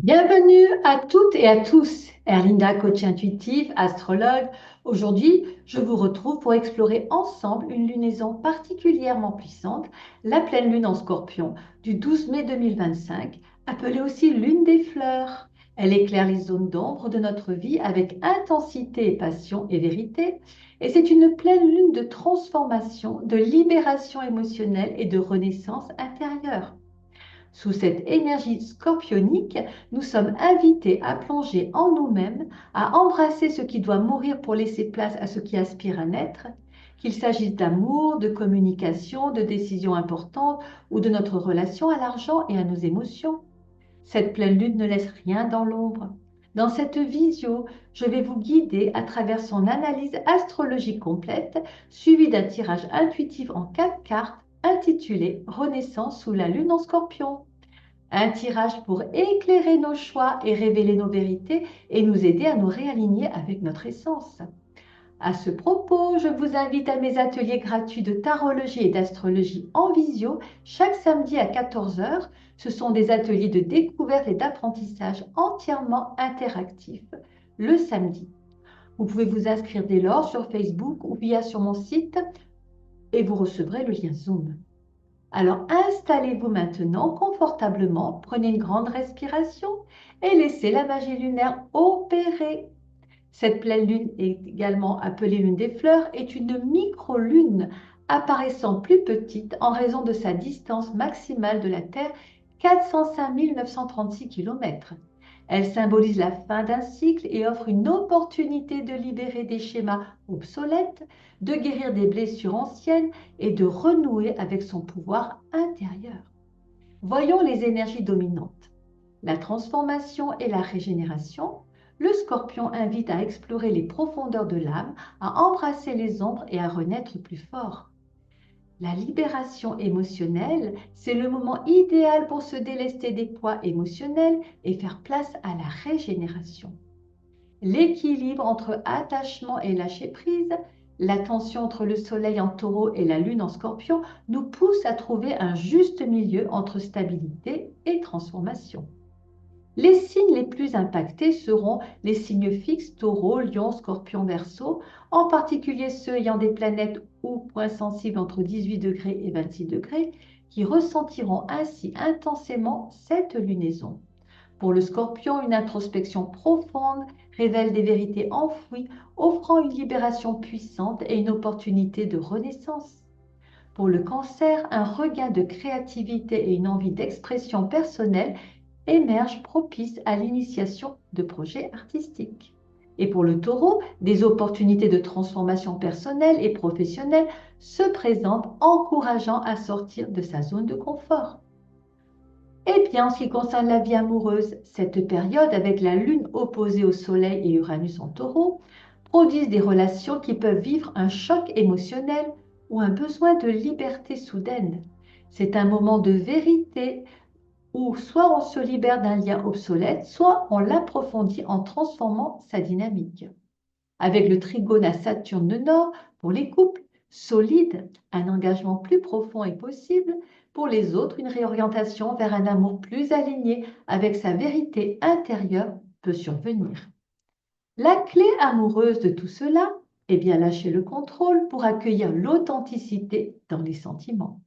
Bienvenue à toutes et à tous. Erlinda, coach intuitive, astrologue. Aujourd'hui, je vous retrouve pour explorer ensemble une lunaison particulièrement puissante, la pleine lune en Scorpion du 12 mai 2025, appelée aussi lune des fleurs. Elle éclaire les zones d'ombre de notre vie avec intensité, passion et vérité. Et c'est une pleine lune de transformation, de libération émotionnelle et de renaissance intérieure. Sous cette énergie scorpionique, nous sommes invités à plonger en nous-mêmes, à embrasser ce qui doit mourir pour laisser place à ce qui aspire à naître, qu'il s'agisse d'amour, de communication, de décisions importantes ou de notre relation à l'argent et à nos émotions. Cette pleine lune ne laisse rien dans l'ombre. Dans cette visio, je vais vous guider à travers son analyse astrologique complète, suivie d'un tirage intuitif en 4 cartes intitulé Renaissance sous la lune en Scorpion. Un tirage pour éclairer nos choix et révéler nos vérités et nous aider à nous réaligner avec notre essence. À ce propos, je vous invite à mes ateliers gratuits de tarologie et d'astrologie en visio chaque samedi à 14 heures. Ce sont des ateliers de découverte et d'apprentissage entièrement interactifs le samedi. Vous pouvez vous inscrire dès lors sur Facebook ou via sur mon site et vous recevrez le lien Zoom. Alors installez-vous maintenant confortablement, prenez une grande respiration et laissez la magie lunaire opérer. Cette pleine lune, également appelée lune des fleurs, est une micro-lune apparaissant plus petite en raison de sa distance maximale de la Terre, 405 936 km. Elle symbolise la fin d'un cycle et offre une opportunité de libérer des schémas obsolètes, de guérir des blessures anciennes et de renouer avec son pouvoir intérieur. Voyons les énergies dominantes. La transformation et la régénération. Le scorpion invite à explorer les profondeurs de l'âme, à embrasser les ombres et à renaître plus fort. La libération émotionnelle, c'est le moment idéal pour se délester des poids émotionnels et faire place à la régénération. L'équilibre entre attachement et lâcher-prise, la tension entre le soleil en taureau et la lune en scorpion nous pousse à trouver un juste milieu entre stabilité et transformation. Les signes les plus impactés seront les signes fixes taureau, lion, scorpion, verseau, en particulier ceux ayant des planètes ou points sensibles entre 18 degrés et 26 degrés, qui ressentiront ainsi intensément cette lunaison. Pour le scorpion, une introspection profonde révèle des vérités enfouies, offrant une libération puissante et une opportunité de renaissance. Pour le cancer, un regain de créativité et une envie d'expression personnelle émergent propices à l'initiation de projets artistiques. Et pour le taureau, des opportunités de transformation personnelle et professionnelle se présentent, encourageant à sortir de sa zone de confort. Et bien, en ce qui concerne la vie amoureuse, cette période avec la lune opposée au soleil et Uranus en taureau produisent des relations qui peuvent vivre un choc émotionnel ou un besoin de liberté soudaine. C'est un moment de vérité où soit on se libère d'un lien obsolète, soit on l'approfondit en transformant sa dynamique. Avec le trigone à Saturne de Nord, pour les couples, solide, un engagement plus profond est possible. Pour les autres, une réorientation vers un amour plus aligné avec sa vérité intérieure peut survenir. La clé amoureuse de tout cela est bien lâcher le contrôle pour accueillir l'authenticité dans les sentiments.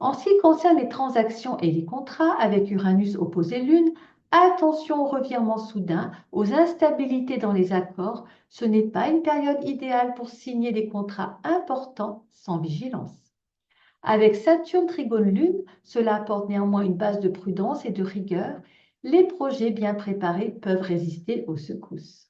En ce qui concerne les transactions et les contrats avec Uranus opposé Lune, attention aux revirements soudains, aux instabilités dans les accords. Ce n'est pas une période idéale pour signer des contrats importants sans vigilance. Avec Saturne Trigone Lune, cela apporte néanmoins une base de prudence et de rigueur. Les projets bien préparés peuvent résister aux secousses.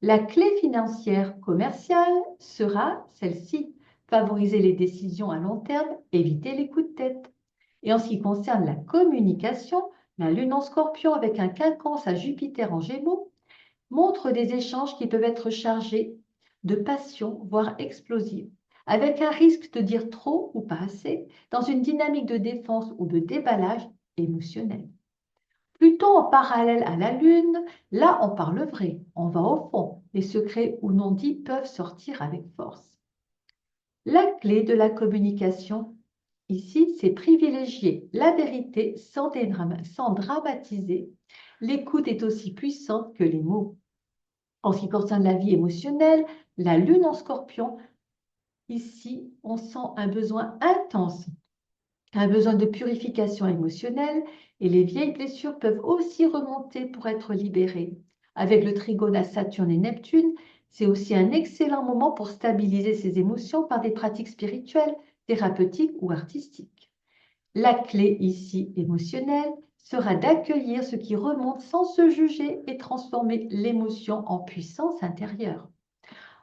La clé financière commerciale sera celle-ci: favoriser les décisions à long terme, éviter les coups de tête. Et en ce qui concerne la communication, la lune en scorpion avec un quinconce à Jupiter en gémeaux montre des échanges qui peuvent être chargés de passion, voire explosifs, avec un risque de dire trop ou pas assez, dans une dynamique de défense ou de déballage émotionnel. Plutôt en parallèle à la Lune, là on parle vrai, on va au fond. Les secrets ou non dits peuvent sortir avec force. La clé de la communication, ici, c'est privilégier la vérité sans dramatiser, L'écoute est aussi puissante que les mots. En ce qui concerne la vie émotionnelle, la lune en scorpion, ici, on sent un besoin intense, un besoin de purification émotionnelle et les vieilles blessures peuvent aussi remonter pour être libérées. Avec le trigone à Saturne et Neptune, c'est aussi un excellent moment pour stabiliser ses émotions par des pratiques spirituelles, thérapeutiques ou artistiques. La clé ici émotionnelle sera d'accueillir ce qui remonte sans se juger et transformer l'émotion en puissance intérieure.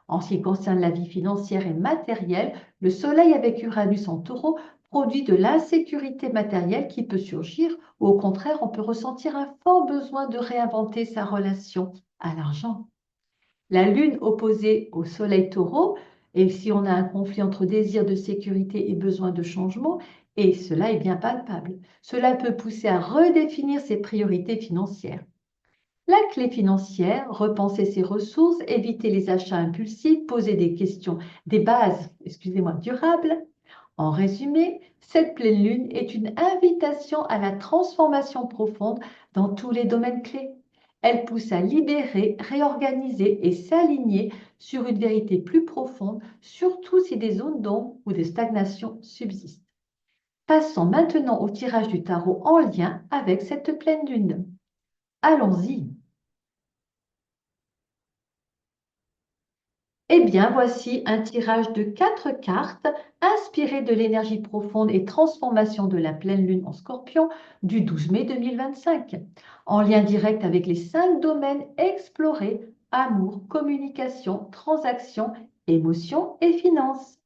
En ce qui concerne la vie financière et matérielle, le Soleil avec Uranus en Taureau produit de l'insécurité matérielle qui peut surgir ou au contraire, on peut ressentir un fort besoin de réinventer sa relation à l'argent. La Lune opposée au Soleil Taureau, et si on a un conflit entre désir de sécurité et besoin de changement, et cela est bien palpable, cela peut pousser à redéfinir ses priorités financières. La clé financière, repenser ses ressources, éviter les achats impulsifs, poser des questions, des bases, durables. En résumé, cette pleine lune est une invitation à la transformation profonde dans tous les domaines clés. Elle pousse à libérer, réorganiser et s'aligner sur une vérité plus profonde, surtout si des zones d'ombre ou de stagnation subsistent. Passons maintenant au tirage du tarot en lien avec cette pleine lune. Allons-y. Eh bien, voici un tirage de 4 cartes inspiré de l'énergie profonde et transformation de la pleine lune en scorpion du 12 mai 2025, en lien direct avec les 5 domaines explorés, amour, communication, transactions, émotions et finances.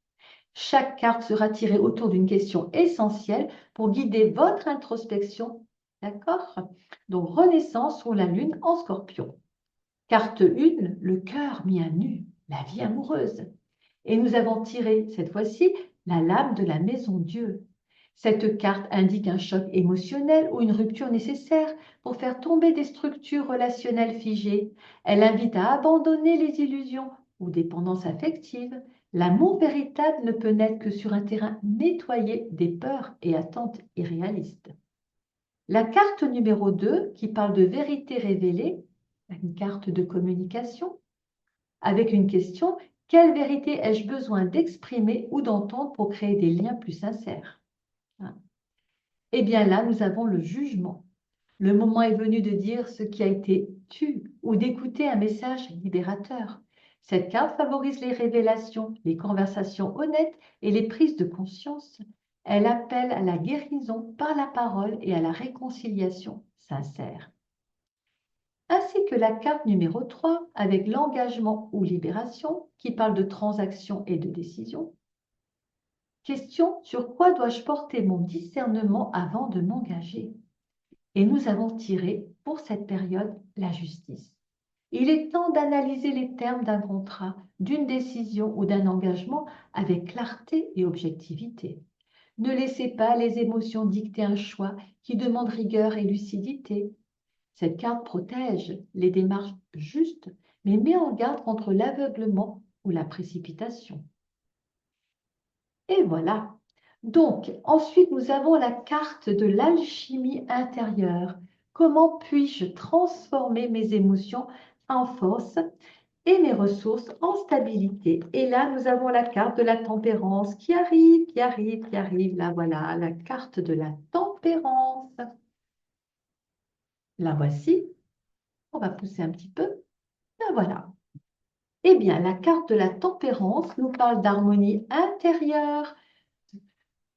Chaque carte sera tirée autour d'une question essentielle pour guider votre introspection. D'accord? Donc, renaissance sur la lune en scorpion. Carte 1, le cœur mis à nu, la vie amoureuse. Et nous avons tiré cette fois-ci la lame de la maison Dieu. Cette carte indique un choc émotionnel ou une rupture nécessaire pour faire tomber des structures relationnelles figées. Elle invite à abandonner les illusions ou dépendances affectives. L'amour véritable ne peut naître que sur un terrain nettoyé des peurs et attentes irréalistes. La carte numéro 2, qui parle de vérité révélée, une carte de communication, avec une question, quelle vérité ai-je besoin d'exprimer ou d'entendre pour créer des liens plus sincères? Eh bien là, nous avons le jugement. Le moment est venu de dire ce qui a été tu ou d'écouter un message libérateur. Cette carte favorise les révélations, les conversations honnêtes et les prises de conscience. Elle appelle à la guérison par la parole et à la réconciliation sincère. Ainsi que la carte numéro 3 avec l'engagement ou libération qui parle de transactions et de décisions. Question, sur quoi dois-je porter mon discernement avant de m'engager? Et nous avons tiré pour cette période la justice. Il est temps d'analyser les termes d'un contrat, d'une décision ou d'un engagement avec clarté et objectivité. Ne laissez pas les émotions dicter un choix qui demande rigueur et lucidité. Cette carte protège les démarches justes, mais met en garde contre l'aveuglement ou la précipitation. Et voilà. Donc, ensuite, nous avons la carte de l'alchimie intérieure. Comment puis-je transformer mes émotions en force et mes ressources en stabilité? Et là, nous avons la carte de la tempérance qui arrive, qui arrive, qui arrive. Là, voilà, la carte de la tempérance. La voici. On va pousser un petit peu. Ben voilà. Eh bien, la carte de la tempérance nous parle d'harmonie intérieure,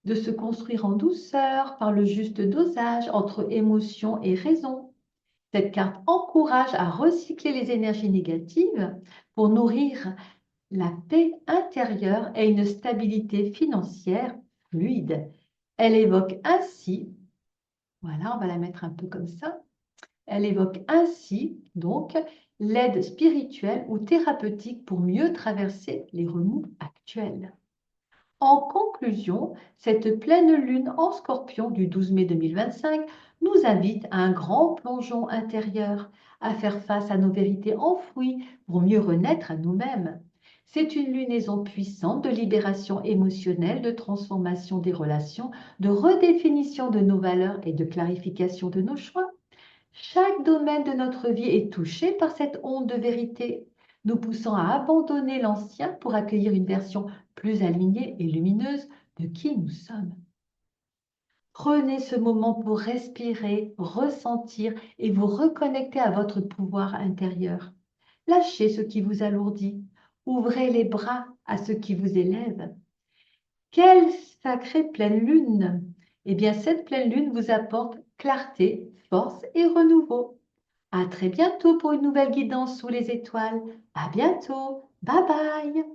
de se construire en douceur par le juste dosage entre émotion et raison. Cette carte encourage à recycler les énergies négatives pour nourrir la paix intérieure et une stabilité financière fluide. Elle évoque ainsi, voilà, on va la mettre un peu comme ça, elle évoque ainsi donc l'aide spirituelle ou thérapeutique pour mieux traverser les remous actuels. En conclusion, cette pleine lune en scorpion du 12 mai 2025 nous invite à un grand plongeon intérieur, à faire face à nos vérités enfouies pour mieux renaître à nous-mêmes. C'est une lunaison puissante de libération émotionnelle, de transformation des relations, de redéfinition de nos valeurs et de clarification de nos choix. Chaque domaine de notre vie est touché par cette onde de vérité, nous poussant à abandonner l'ancien pour accueillir une version plus alignée et lumineuse de qui nous sommes. Prenez ce moment pour respirer, ressentir et vous reconnecter à votre pouvoir intérieur. Lâchez ce qui vous alourdit. Ouvrez les bras à ce qui vous élève. Quelle sacrée pleine lune! Eh bien, cette pleine lune vous apporte clarté, force et renouveau. À très bientôt pour une nouvelle guidance sous les étoiles. À bientôt. Bye bye.